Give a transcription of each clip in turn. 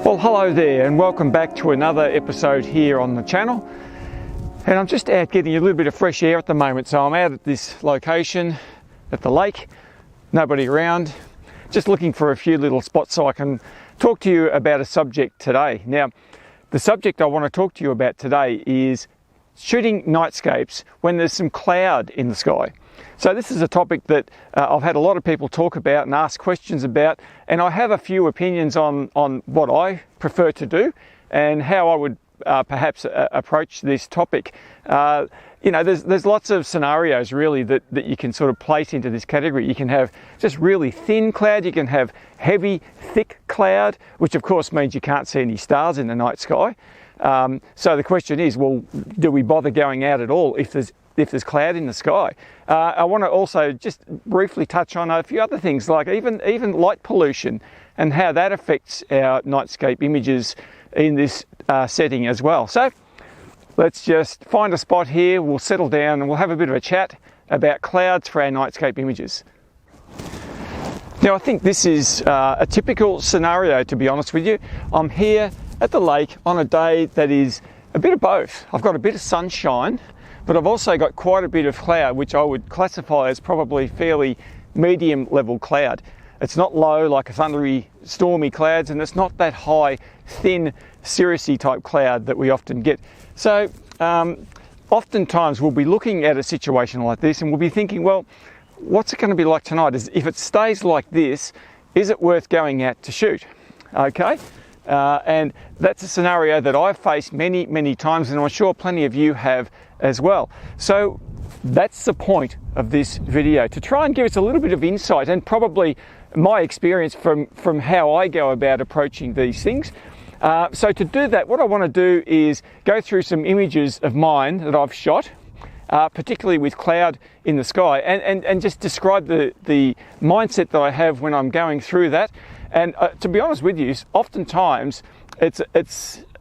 Well, hello there and welcome back to another episode here on the channel. And I'm just out getting a little bit of fresh air at the moment. So I'm out at this location at the lake, nobody around, just looking for a few little spots so I can talk to you about a subject today. Now, the subject I want to talk to you about today is shooting nightscapes when there's some cloud in the sky. So this is a topic that I've had a lot of people talk about and ask questions about, and I have a few opinions on what I prefer to do and how I would perhaps approach this topic. You know, there's lots of scenarios really that you can sort of place into this category. You can have just really thin cloud, you can have heavy, thick cloud, which of course means you can't see any stars in the night sky. So the question is, well, do we bother going out at all if there's cloud in the sky? I want to also just briefly touch on a few other things, like even light pollution and how that affects our nightscape images in this setting as well. So let's just find a spot here, we'll settle down and we'll have a bit of a chat about clouds for our nightscape images. Now, I think this is a typical scenario, to be honest with you. I'm here at the lake on a day that is a bit of both. I've got a bit of sunshine, but I've also got quite a bit of cloud, which I would classify as probably fairly medium level cloud. It's not low like a thundery, stormy clouds, and it's not that high, thin, cirrusy type cloud that we often get. So oftentimes we'll be looking at a situation like this and we'll be thinking, well, what's it going to be like tonight? If it stays like this, is it worth going out to shoot? Okay. And that's a scenario that I've faced many, many times, and I'm sure plenty of you have as well. So that's the point of this video, to try and give us a little bit of insight and probably my experience from how I go about approaching these things. So to do that, what I want to do is go through some images of mine that I've shot, particularly with cloud in the sky, and just describe the mindset that I have when I'm going through that. And to be honest with you, oftentimes it's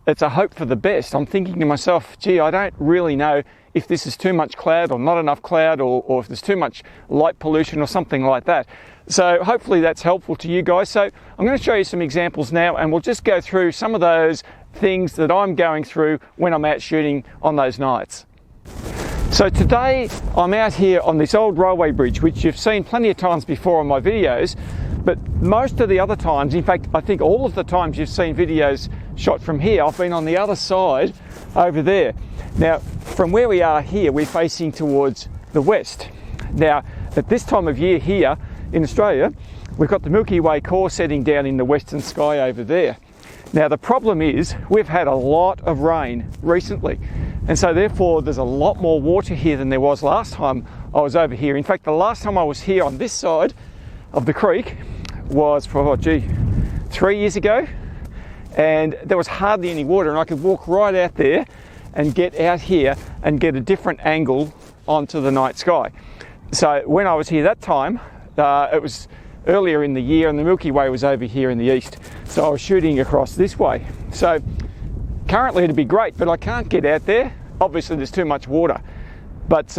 a hope for the best. I'm thinking to myself, gee, I don't really know if this is too much cloud or not enough cloud, or if there's too much light pollution or something like that. So hopefully that's helpful to you guys. So I'm going to show you some examples now, and we'll just go through some of those things that I'm going through when I'm out shooting on those nights. So today I'm out here on this old railway bridge, which you've seen plenty of times before on my videos. But most of the other times, in fact, I think all of the times you've seen videos shot from here, I've been on the other side over there. Now, from where we are here, we're facing towards the west. Now, at this time of year here in Australia, we've got the Milky Way core setting down in the western sky over there. Now, the problem is we've had a lot of rain recently, and so therefore there's a lot more water here than there was last time I was over here. In fact, the last time I was here on this side of the creek was, 3 years ago, and there was hardly any water, and I could walk right out there and get out here and get a different angle onto the night sky. So when I was here that time, it was earlier in the year and the Milky Way was over here in the east, so I was shooting across this way. So currently it'd be great, but I can't get out there. Obviously there's too much water, but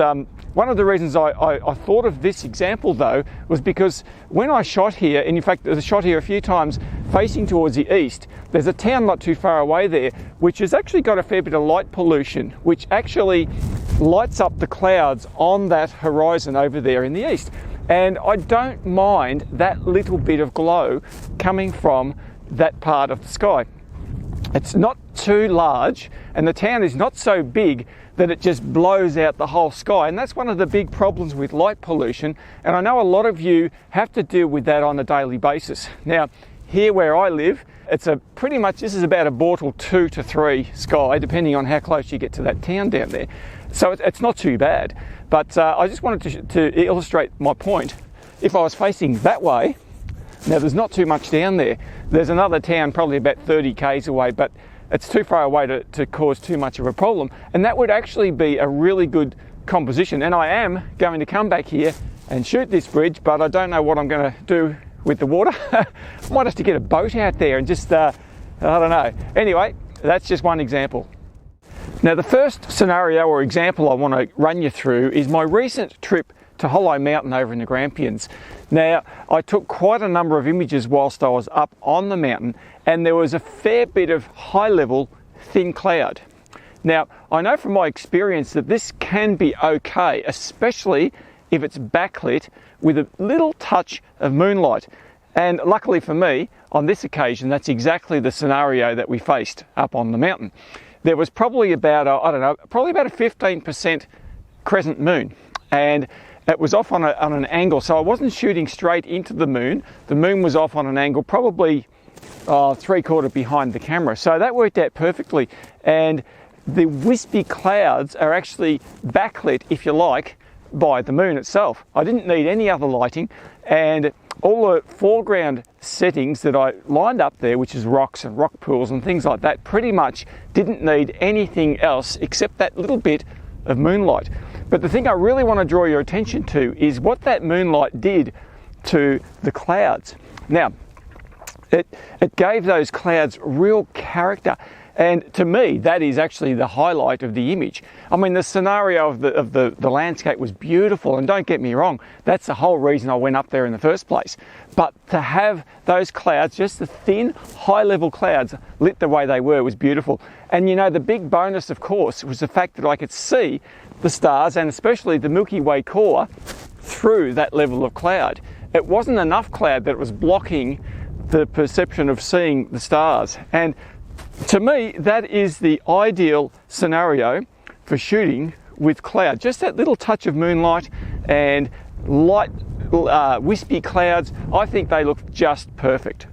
one of the reasons I thought of this example though was because when I shot here, and in fact I shot here a few times facing towards the east, there's a town not too far away there which has actually got a fair bit of light pollution, which actually lights up the clouds on that horizon over there in the east. And I don't mind that little bit of glow coming from that part of the sky. It's not too large, and the town is not so big that it just blows out the whole sky. And that's one of the big problems with light pollution. And I know a lot of you have to deal with that on a daily basis. Now, here where I live, it's this is about a Bortle 2 to 3 sky, depending on how close you get to that town down there. So it's not too bad. But I just wanted to illustrate my point. If I was facing that way, now there's not too much down there. There's another town probably about 30 k's away, but it's too far away to cause too much of a problem. And that would actually be a really good composition. And I am going to come back here and shoot this bridge, but I don't know what I'm going to do with the water. Might have to get a boat out there and just, I don't know. Anyway, that's just one example. Now the first scenario or example I want to run you through is my recent trip to Hollow Mountain over in the Grampians. Now, I took quite a number of images whilst I was up on the mountain, and there was a fair bit of high-level thin cloud. Now, I know from my experience that this can be okay, especially if it's backlit with a little touch of moonlight. And luckily for me, on this occasion, that's exactly the scenario that we faced up on the mountain. There was probably about, probably about a 15% crescent moon, and it was off on an angle, so I wasn't shooting straight into the moon. The moon was off on an angle, probably 3/4 behind the camera. So that worked out perfectly. And the wispy clouds are actually backlit, if you like, by the moon itself. I didn't need any other lighting, and all the foreground settings that I lined up there, which is rocks and rock pools and things like that, pretty much didn't need anything else except that little bit of moonlight. But the thing I really want to draw your attention to is what that moonlight did to the clouds. Now, it gave those clouds real character. And to me, that is actually the highlight of the image. I mean, the scenario of the landscape was beautiful, and don't get me wrong, that's the whole reason I went up there in the first place. But to have those clouds, just the thin, high-level clouds, lit the way they were was beautiful. And you know, the big bonus, of course, was the fact that I could see the stars, and especially the Milky Way core, through that level of cloud. It wasn't enough cloud that it was blocking the perception of seeing the stars. And to me, that is the ideal scenario for shooting with cloud. Just that little touch of moonlight and light, wispy clouds, I think they look just perfect.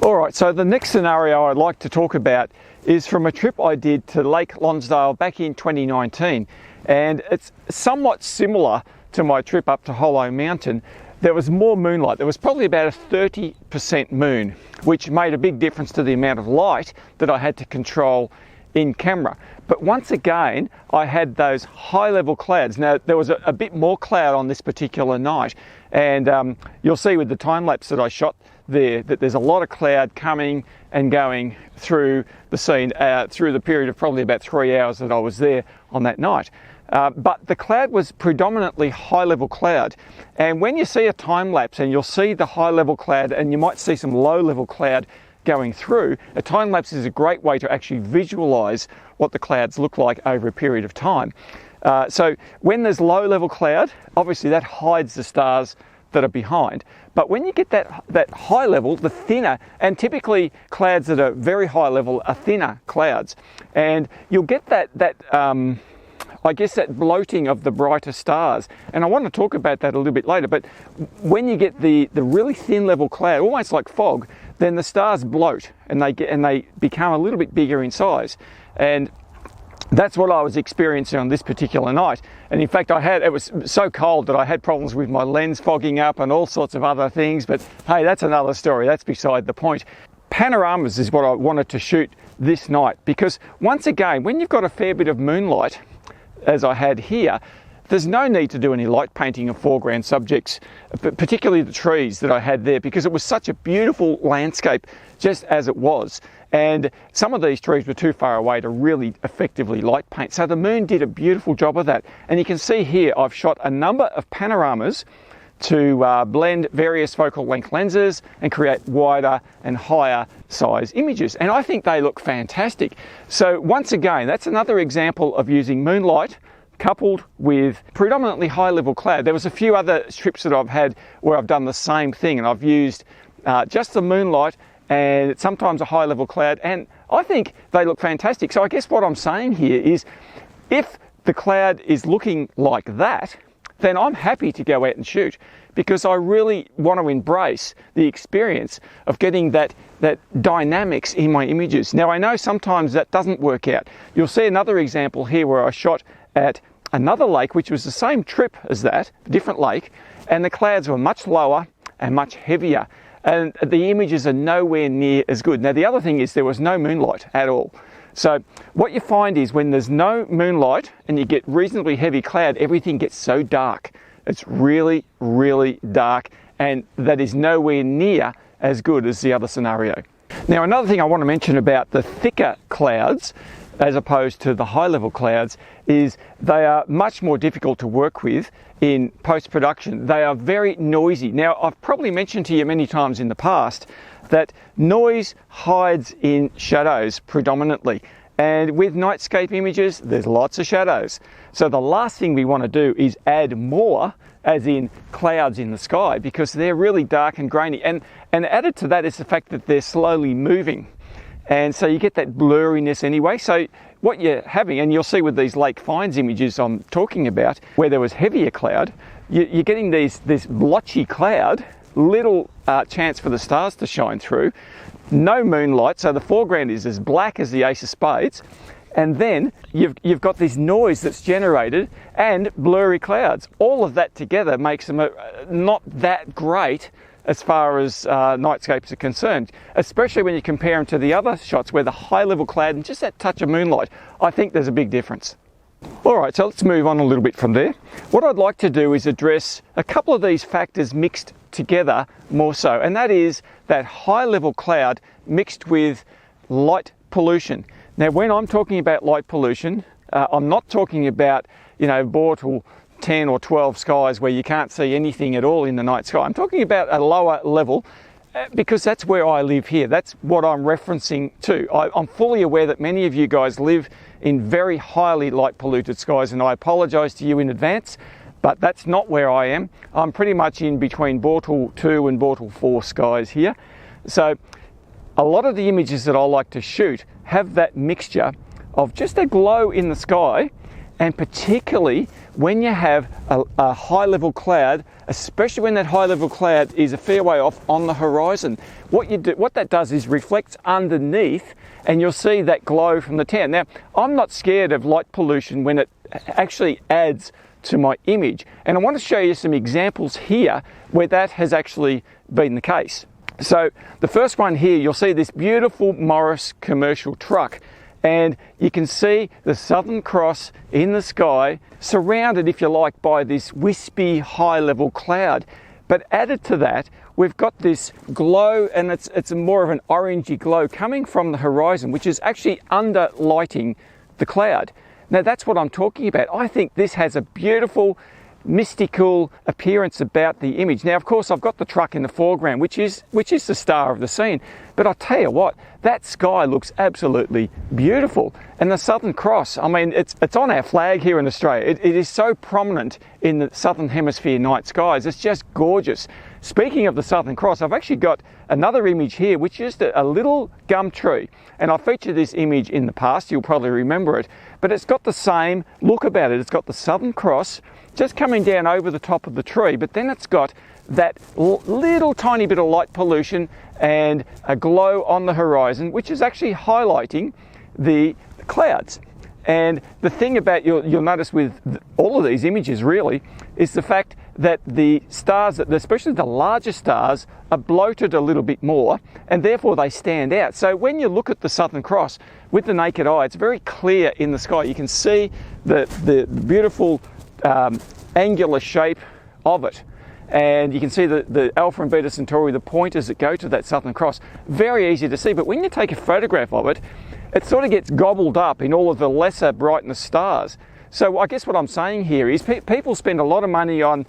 All right, so the next scenario I'd like to talk about is from a trip I did to Lake Lonsdale back in 2019. And it's somewhat similar to my trip up to Hollow Mountain. There was more moonlight. There was probably about a 30% moon, which made a big difference to the amount of light that I had to control in camera. But once again, I had those high-level clouds. Now, there was a bit more cloud on this particular night, and you'll see with the time-lapse that I shot there that there's a lot of cloud coming and going through the scene through the period of probably about 3 hours that I was there on that night. But the cloud was predominantly high-level cloud. And when you see a time-lapse and you'll see the high-level cloud and you might see some low-level cloud going through, a time-lapse is a great way to actually visualize what the clouds look like over a period of time. So when there's low-level cloud, obviously that hides the stars that are behind. But when you get that high level, the thinner, and typically clouds that are very high level are thinner clouds, and you'll get that I guess that bloating of the brighter stars. And I want to talk about that a little bit later, but when you get the really thin level cloud, almost like fog, then the stars bloat and they become a little bit bigger in size. And that's what I was experiencing on this particular night. And in fact, it was so cold that I had problems with my lens fogging up and all sorts of other things, but hey, that's another story. That's beside the point. Panoramas is what I wanted to shoot this night, because once again, when you've got a fair bit of moonlight, as I had here, there's no need to do any light painting of foreground subjects, particularly the trees that I had there, because it was such a beautiful landscape just as it was. And some of these trees were too far away to really effectively light paint. So the moon did a beautiful job of that. And you can see here I've shot a number of panoramas to blend various focal length lenses and create wider and higher size images. And I think they look fantastic. So once again, that's another example of using moonlight coupled with predominantly high level cloud. There was a few other strips that I've had where I've done the same thing, and I've used just the moonlight and sometimes a high level cloud, and I think they look fantastic. So I guess what I'm saying here is, if the cloud is looking like that, then I'm happy to go out and shoot, because I really want to embrace the experience of getting that dynamics in my images. Now, I know sometimes that doesn't work out. You'll see another example here where I shot at another lake, which was the same trip as that, a different lake, and the clouds were much lower and much heavier, and the images are nowhere near as good. Now, the other thing is there was no moonlight at all. So what you find is when there's no moonlight and you get reasonably heavy cloud, everything gets so dark. It's really, really dark, and that is nowhere near as good as the other scenario. Now, another thing I want to mention about the thicker clouds as opposed to the high level clouds is they are much more difficult to work with in post-production. They are very noisy. Now, I've probably mentioned to you many times in the past that noise hides in shadows predominantly. And with Nightscape images, there's lots of shadows. So the last thing we want to do is add more, as in clouds in the sky, because they're really dark and grainy. And added to that is the fact that they're slowly moving. And so you get that blurriness anyway. So what you're having, and you'll see with these Lake Finds images I'm talking about, where there was heavier cloud, you're getting this blotchy cloud, little chance for the stars to shine through, no moonlight, so the foreground is as black as the ace of spades, and then you've got this noise that's generated and blurry clouds. All of that together makes them not that great as far as Nightscapes are concerned, especially when you compare them to the other shots where the high level cloud and just that touch of moonlight. I think there's a big difference. All right, so let's move on a little bit from there. What I'd like to do is address a couple of these factors mixed together more so, and that is that high level cloud mixed with light pollution. Now, when I'm talking about light pollution, I'm not talking about, Bortle 10 or 12 skies where you can't see anything at all in the night sky. I'm talking about a lower level, because that's where I live here. That's what I'm referencing to. I'm fully aware that many of you guys live in very highly light polluted skies, and I apologise to you in advance, but that's not where I am. I'm pretty much in between Bortle 2 and Bortle 4 skies here. So a lot of the images that I like to shoot have that mixture of just a glow in the sky, and particularly when you have a high level cloud, especially when that high level cloud is a fair way off on the horizon. What that does is reflects underneath, and you'll see that glow from the town. Now, I'm not scared of light pollution when it actually adds to my image, and I want to show you some examples here where that has actually been the case. So the first one here, you'll see this beautiful Morris commercial truck, and you can see the Southern Cross in the sky, surrounded, if you like, by this wispy high level cloud. But added to that, we've got this glow, and it's more of an orangey glow coming from the horizon, which is actually underlighting the cloud. Now, that's what I'm talking about. I think this has a beautiful mystical appearance about the image. Now, of course, I've got the truck in the foreground, which is the star of the scene. But I'll tell you what, that sky looks absolutely beautiful. And the Southern Cross, I mean, it's on our flag here in Australia. It is so prominent in the Southern Hemisphere night skies. It's just gorgeous. Speaking of the Southern Cross, I've actually got another image here, which is a little gum tree. And I featured this image in the past, you'll probably remember it. But it's got the same look about it. It's got the Southern Cross just coming down over the top of the tree, but then it's got that little tiny bit of light pollution and a glow on the horizon, which is actually highlighting the clouds. And the thing about, you'll notice with all of these images really, is the fact that the stars, especially the larger stars, are bloated a little bit more, and therefore they stand out. So when you look at the Southern Cross with the naked eye, it's very clear in the sky. You can see the beautiful angular shape of it. and you can see the Alpha and Beta Centauri, the pointers that go to that Southern Cross. Very easy to see, but when you take a photograph of it, it sort of gets gobbled up in all of the lesser brightness stars. So I guess what I'm saying here is people spend a lot of money on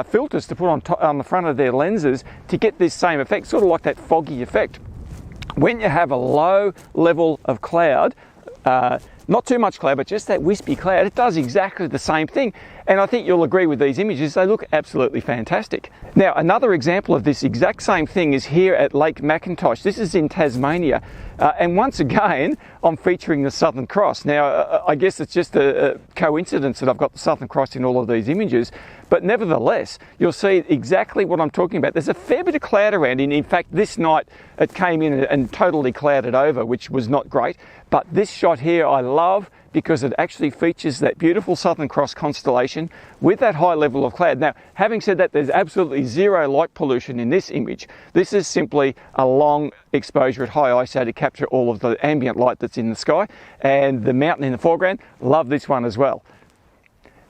filters to put on the front of their lenses to get this same effect, sort of like that foggy effect. When you have a low level of cloud, not too much cloud, but just that wispy cloud, it does exactly the same thing. And I think you'll agree with these images, they look absolutely fantastic. Now, another example of this exact same thing is here at Lake McIntosh. This is in Tasmania. And once again, I'm featuring the Southern Cross. Now, I guess it's just a coincidence that I've got the Southern Cross in all of these images, but nevertheless, you'll see exactly what I'm talking about. There's a fair bit of cloud around, and in fact, this night it came in and totally clouded over, which was not great. But this shot here I love because it actually features that beautiful Southern Cross constellation with that high level of cloud. Now, having said that, there's absolutely zero light pollution in this image. This is simply a long exposure at high ISO to capture all of the ambient light that's in the sky, and the mountain in the foreground, love this one as well.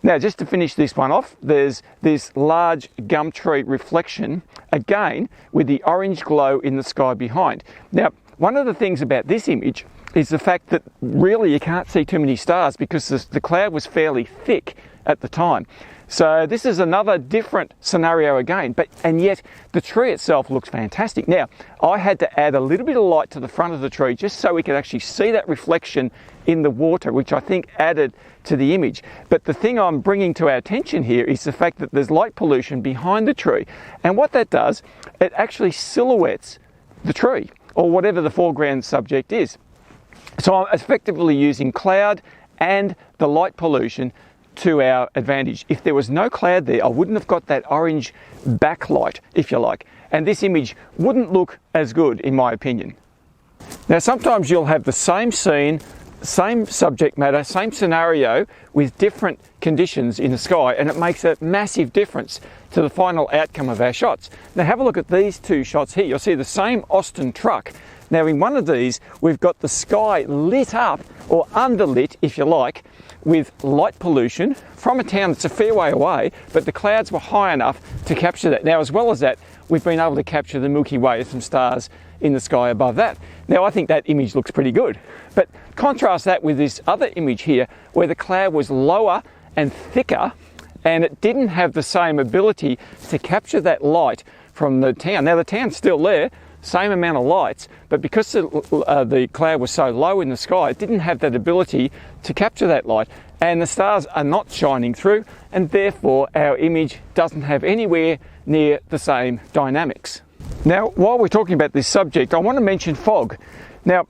Now, just to finish this one off, there's this large gum tree reflection, again, with the orange glow in the sky behind. Now, one of the things about this image is the fact that really you can't see too many stars because the cloud was fairly thick at the time. So this is another different scenario again, and yet the tree itself looks fantastic. Now, I had to add a little bit of light to the front of the tree just so we could actually see that reflection in the water, which I think added to the image. But the thing I'm bringing to our attention here is the fact that there's light pollution behind the tree. And what that does, it actually silhouettes the tree or whatever the foreground subject is. So I'm effectively using cloud and the light pollution to our advantage. If there was no cloud there, I wouldn't have got that orange backlight, if you like, and this image wouldn't look as good, in my opinion. Now, sometimes you'll have the same scene, same subject matter, same scenario with different conditions in the sky, and it makes a massive difference to the final outcome of our shots. Now, have a look at these two shots here. You'll see the same Austin truck. Now, in one of these, we've got the sky lit up, or underlit, if you like, with light pollution from a town that's a fair way away, but the clouds were high enough to capture that. Now, as well as that, we've been able to capture the Milky Way, some stars in the sky above that. Now, I think that image looks pretty good, but contrast that with this other image here, where the cloud was lower and thicker, and it didn't have the same ability to capture that light from the town. Now, the town's still there, same amount of lights, but because the cloud was so low in the sky, it didn't have that ability to capture that light, and the stars are not shining through, and therefore our image doesn't have anywhere near the same dynamics. Now, while we're talking about this subject, I want to mention fog. Now,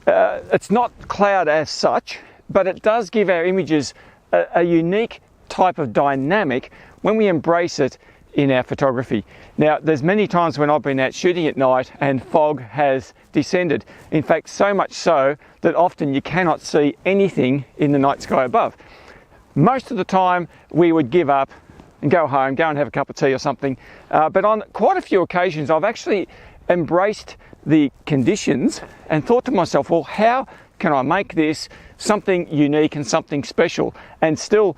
it's not cloud as such, but it does give our images a unique type of dynamic when we embrace it in our photography. Now, there's many times when I've been out shooting at night and fog has descended. In fact, so much so that often you cannot see anything in the night sky above. Most of the time we would give up and go home, go and have a cup of tea or something. But on quite a few occasions, I've actually embraced the conditions and thought to myself, well, how can I make this something unique and something special, and still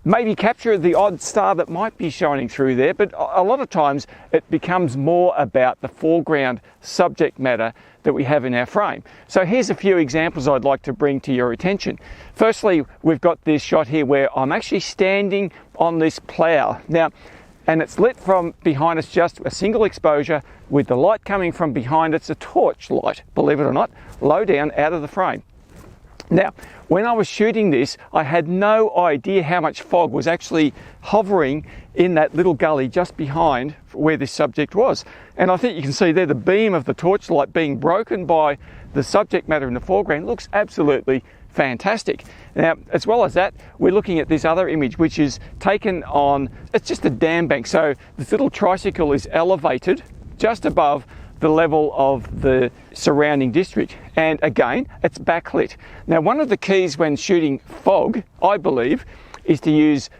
maybe capture the odd star that might be shining through there. But a lot of times it becomes more about the foreground subject matter that we have in our frame. So here's a few examples I'd like to bring to your attention. Firstly, we've got this shot here where I'm actually standing on this plough. Now, and it's lit from behind us, just a single exposure with the light coming from behind. It's a torch light, believe it or not, low down out of the frame. Now, when I was shooting this, I had no idea how much fog was actually hovering in that little gully just behind where this subject was. And I think you can see there the beam of the torchlight being broken by the subject matter in the foreground looks absolutely fantastic. Now, as well as that, we're looking at this other image, which is taken on, it's just a dam bank. So this little tricycle is elevated just above the level of the surrounding district, and again it's backlit. Now, one of the keys when shooting fog, I believe, is to use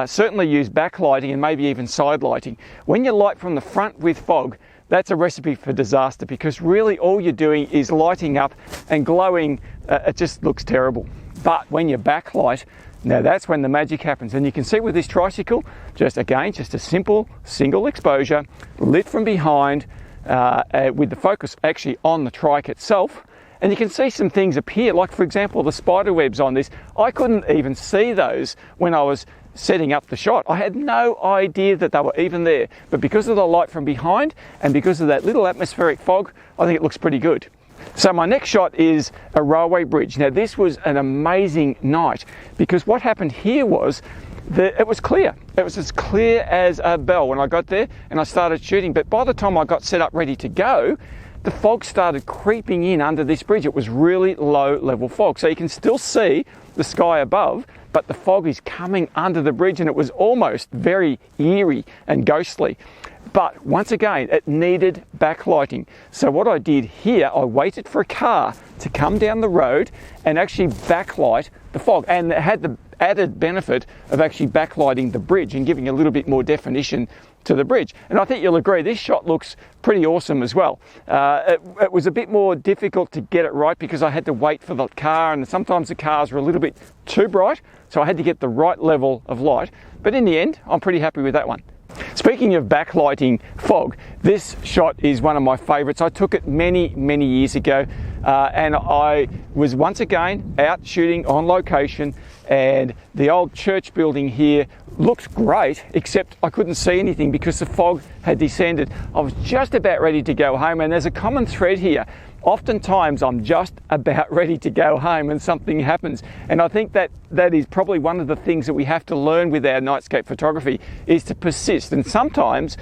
certainly use backlighting and maybe even side lighting. When you light from the front with fog, that's a recipe for disaster, because really all you're doing is lighting up and glowing. It just looks terrible. But when you backlight, Now that's when the magic happens. And you can see with this tricycle, just a simple single exposure, lit from behind, with the focus actually on the trike itself. And you can see some things appear, like for example, the spider webs on this. I couldn't even see those when I was setting up the shot. I had no idea that they were even there. But because of the light from behind and because of that little atmospheric fog, I think it looks pretty good. So my next shot is a railway bridge. Now this was an amazing night because what happened here was that it was clear. It was as clear as a bell when I got there and I started shooting. But by the time I got set up ready to go, the fog started creeping in under this bridge. It was really low level fog. So you can still see the sky above, but the fog is coming under the bridge and it was almost very eerie and ghostly. But once again, it needed backlighting. So what I did here, I waited for a car to come down the road and actually backlight the fog. And it had the added benefit of actually backlighting the bridge and giving a little bit more definition to the bridge. And I think you'll agree, this shot looks pretty awesome as well. It was a bit more difficult to get it right because I had to wait for the car, and sometimes the cars were a little bit too bright, so I had to get the right level of light. But in the end, I'm pretty happy with that one. Speaking of backlighting fog, this shot is one of my favorites. I took it many years ago, and I was once again out shooting on location, and the old church building here looked great, except I couldn't see anything because the fog had descended. I was just about ready to go home, and there's a common thread here. Oftentimes I'm just about ready to go home and something happens. And I think that is probably one of the things that we have to learn with our nightscape photography, is to persist. And sometimes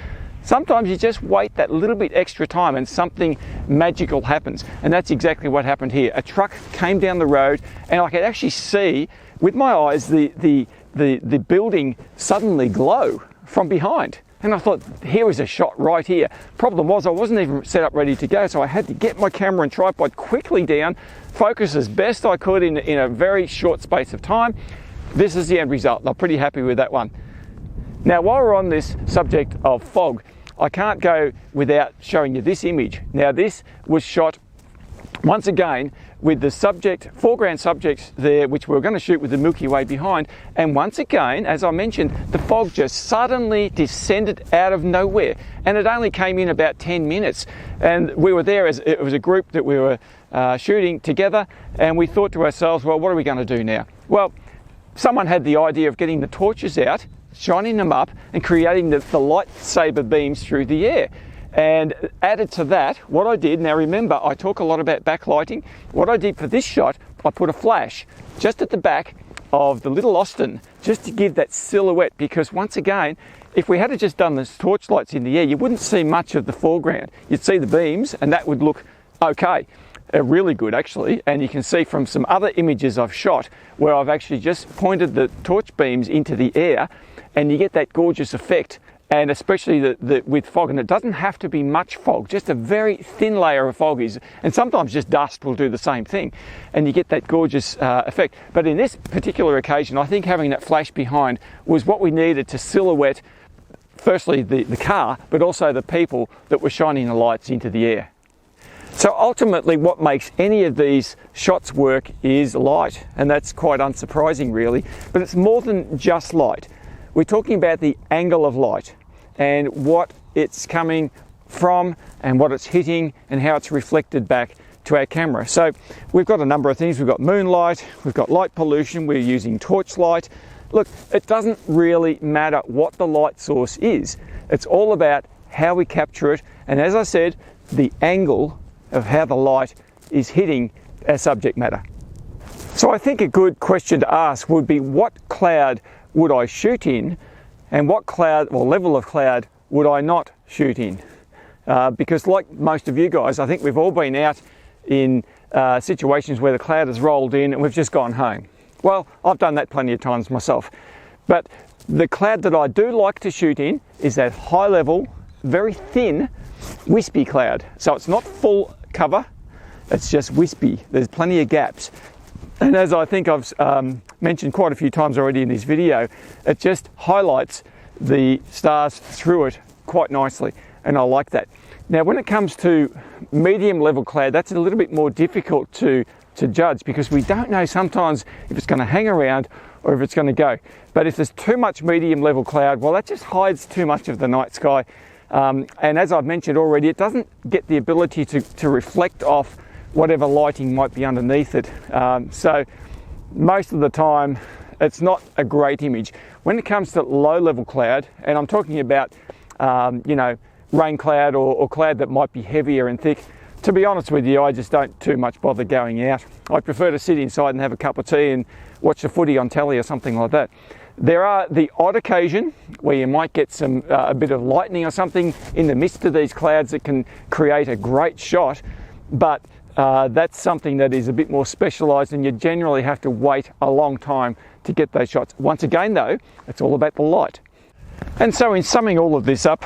you just wait that little bit extra time and something magical happens. And that's exactly what happened here. A truck came down the road and I could actually see with my eyes the building suddenly glow from behind. And I thought, here is a shot right here. Problem was, I wasn't even set up ready to go, so I had to get my camera and tripod quickly down, focus as best I could in a very short space of time. This is the end result. I'm pretty happy with that one. Now, while we're on this subject of fog, I can't go without showing you this image. Now, this was shot once again with the foreground subjects there, which we were going to shoot with the Milky Way behind. And once again, as I mentioned, the fog just suddenly descended out of nowhere. And it only came in about 10 minutes. And we were there, it was a group that we were shooting together. And we thought to ourselves, well, what are we going to do now? Well, someone had the idea of getting the torches out, shining them up, and creating the lightsaber beams through the air. And added to that, what I did, now remember, I talk a lot about backlighting. What I did for this shot, I put a flash just at the back of the little Austin, just to give that silhouette, because once again, if we had just done the torchlights in the air, you wouldn't see much of the foreground. You'd see the beams and that would look okay. Really good actually, and you can see from some other images I've shot where I've actually just pointed the torch beams into the air and you get that gorgeous effect. And especially with fog, and it doesn't have to be much fog, just a very thin layer of fog and sometimes just dust will do the same thing, and you get that gorgeous effect. But in this particular occasion, I think having that flash behind was what we needed to silhouette, firstly the car, but also the people that were shining the lights into the air. So ultimately what makes any of these shots work is light, and that's quite unsurprising really, but it's more than just light. We're talking about the angle of light and what it's coming from and what it's hitting and how it's reflected back to our camera. So we've got a number of things. We've got moonlight, we've got light pollution, we're using torchlight. Look, it doesn't really matter what the light source is. It's all about how we capture it, and as I said, the angle of how the light is hitting our subject matter. So I think a good question to ask would be, what cloud would I shoot in, and what cloud or level of cloud would I not shoot in? Because like most of you guys, I think we've all been out in situations where the cloud has rolled in and we've just gone home. Well, I've done that plenty of times myself. But the cloud that I do like to shoot in is that high level, very thin, wispy cloud. So it's not full cover, it's just wispy. There's plenty of gaps. And as I think I've mentioned quite a few times already in this video, it just highlights the stars through it quite nicely, and I like that. Now when it comes to medium level cloud, that's a little bit more difficult to judge, because we don't know sometimes if it's going to hang around or if it's going to go. But if there's too much medium level cloud, well, that just hides too much of the night sky. And as I've mentioned already, it doesn't get the ability to reflect off whatever lighting might be underneath it. So most of the time, it's not a great image. When it comes to low level cloud, and I'm talking about, you know, rain cloud or cloud that might be heavier and thick, to be honest with you, I just don't too much bother going out. I prefer to sit inside and have a cup of tea and watch the footy on telly or something like that. There are the odd occasion where you might get some a bit of lightning or something in the midst of these clouds that can create a great shot, but that's something that is a bit more specialised, and you generally have to wait a long time to get those shots. Once again though, it's all about the light. And so in summing all of this up,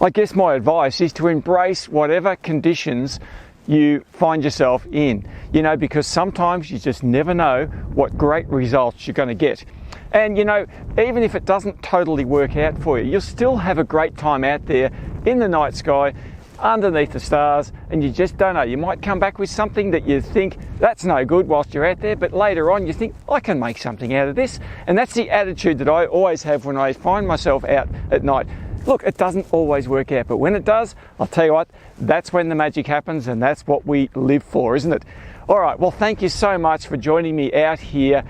I guess my advice is to embrace whatever conditions you find yourself in, you know, because sometimes you just never know what great results you're going to get. And you know, even if it doesn't totally work out for you, you'll still have a great time out there in the night sky, underneath the stars, and you just don't know. You might come back with something that you think that's no good whilst you're out there, but later on you think, I can make something out of this. And that's the attitude that I always have when I find myself out at night. Look, it doesn't always work out, but when it does, I'll tell you what, that's when the magic happens, and that's what we live for, isn't it? All right, well, thank you so much for joining me out here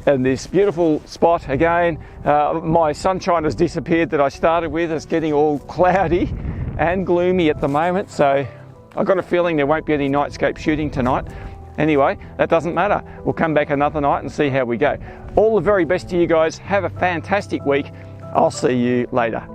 in this beautiful spot again. My sunshine has disappeared that I started with. It's getting all cloudy and gloomy at the moment, so I've got a feeling there won't be any Nightscape shooting tonight. Anyway, that doesn't matter. We'll come back another night and see how we go. All the very best to you guys. Have a fantastic week. I'll see you later.